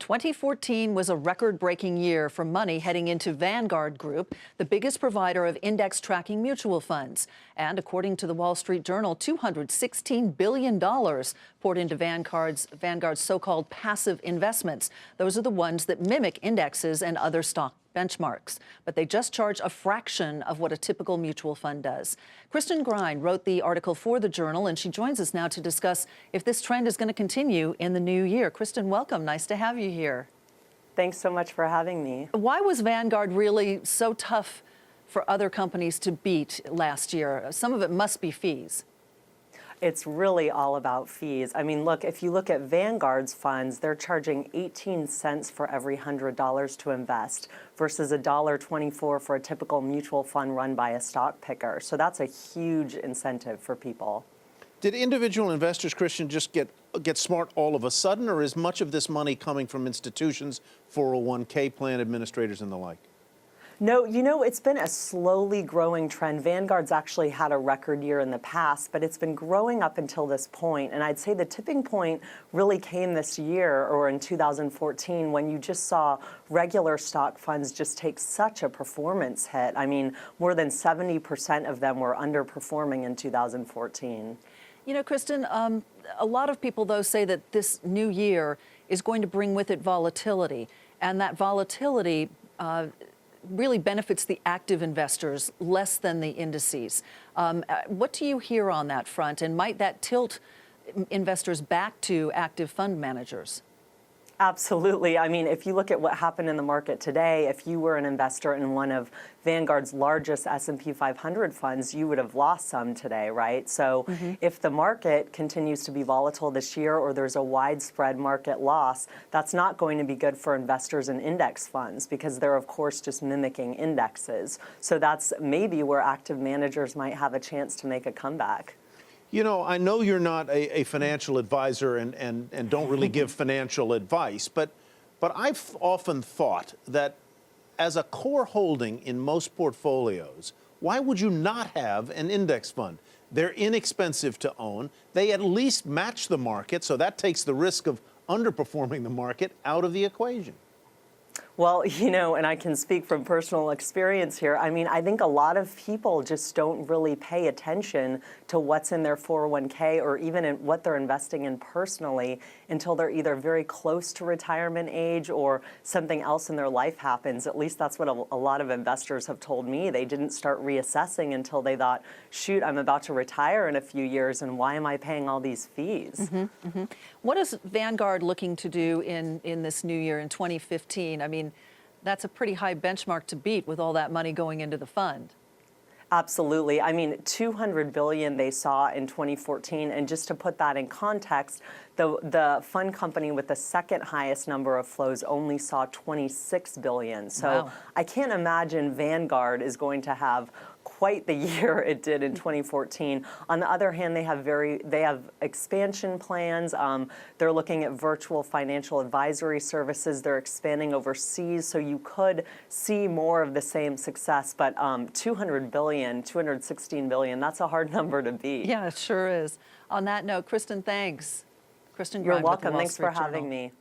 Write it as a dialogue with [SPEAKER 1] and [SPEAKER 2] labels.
[SPEAKER 1] 2014 was a record-breaking year for money heading into Vanguard Group, the biggest provider of index tracking mutual funds. And according to the Wall Street Journal, $216 billion poured into Vanguard's so-called passive investments. Those are the ones that mimic indexes and other stock benchmarks, but they just charge a fraction of what a typical mutual fund does. Kristen Grein wrote the article for the Journal, and she joins us now to discuss if this trend is going to continue in the new year. Kristen, welcome. Nice to have you here.
[SPEAKER 2] Thanks so much for having me.
[SPEAKER 1] Why was Vanguard really so tough for other companies to beat last year? Some of it must be fees.
[SPEAKER 2] It's really all about fees. I mean, look, if you look at Vanguard's funds, they're charging 18 cents for every $100 to invest versus $1.24 for a typical mutual fund run by a stock picker. So that's a huge incentive for people.
[SPEAKER 3] Did individual investors, Christian, just get smart all of a sudden, or is much of this money coming from institutions, 401k plan administrators and the like?
[SPEAKER 2] No, you know, it's been a slowly growing trend. Vanguard's actually had a record year in the past, but it's been growing up until this point. And I'd say the tipping point really came this year, or in 2014, when you just saw regular stock funds just take such a performance hit. I mean, more than 70% of them were underperforming in 2014.
[SPEAKER 1] You know, Kristen, a lot of people, though, say that this new year is going to bring with it volatility, and that volatility really benefits the active investors less than the indices. What do you hear on that front, and might that tilt investors back to active fund managers?
[SPEAKER 2] Absolutely. I mean, if you look at what happened in the market today, if you were an investor in one of Vanguard's largest S&P 500 funds, you would have lost some today, right? So if the market continues to be volatile this year, or there's a widespread market loss, that's not going to be good for investors in index funds, because they're, of course, just mimicking indexes. So that's maybe where active managers might have a chance to make a comeback.
[SPEAKER 3] You know, I know you're not a financial advisor and don't really give financial advice, but I've often thought that as a core holding in most portfolios, why would you not have an index fund? They're inexpensive to own. They at least match the market, so that takes the risk of underperforming the market out of the equation.
[SPEAKER 2] Well, you know, and I can speak from personal experience here. I mean, I think a lot of people just don't really pay attention to what's in their 401k or even in what they're investing in personally until they're either very close to retirement age or something else in their life happens. At least that's what a lot of investors have told me. They didn't start reassessing until they thought, shoot, I'm about to retire in a few years, and why am I paying all these fees?
[SPEAKER 1] What is Vanguard looking to do in this new year, in 2015? I mean, that's a pretty high benchmark to beat with all that money going into the fund.
[SPEAKER 2] Absolutely. I mean, $200 billion they saw in 2014, and just to put that in context, the fund company with the second highest number of flows only saw $26 billion. So
[SPEAKER 1] wow.
[SPEAKER 2] I can't imagine Vanguard is going to have quite the year it did in 2014. On the other hand, they have expansion plans. They're looking at virtual financial advisory services. They're expanding overseas, so you could see more of the same success. But $200 billion, $216 billion, that's a hard number to beat.
[SPEAKER 1] Yeah, it sure is. On that note, Kristen, thanks. Kristen Grein
[SPEAKER 2] You're
[SPEAKER 1] with the
[SPEAKER 2] welcome.
[SPEAKER 1] Wall
[SPEAKER 2] Thanks
[SPEAKER 1] Street
[SPEAKER 2] for having
[SPEAKER 1] Journal.
[SPEAKER 2] me.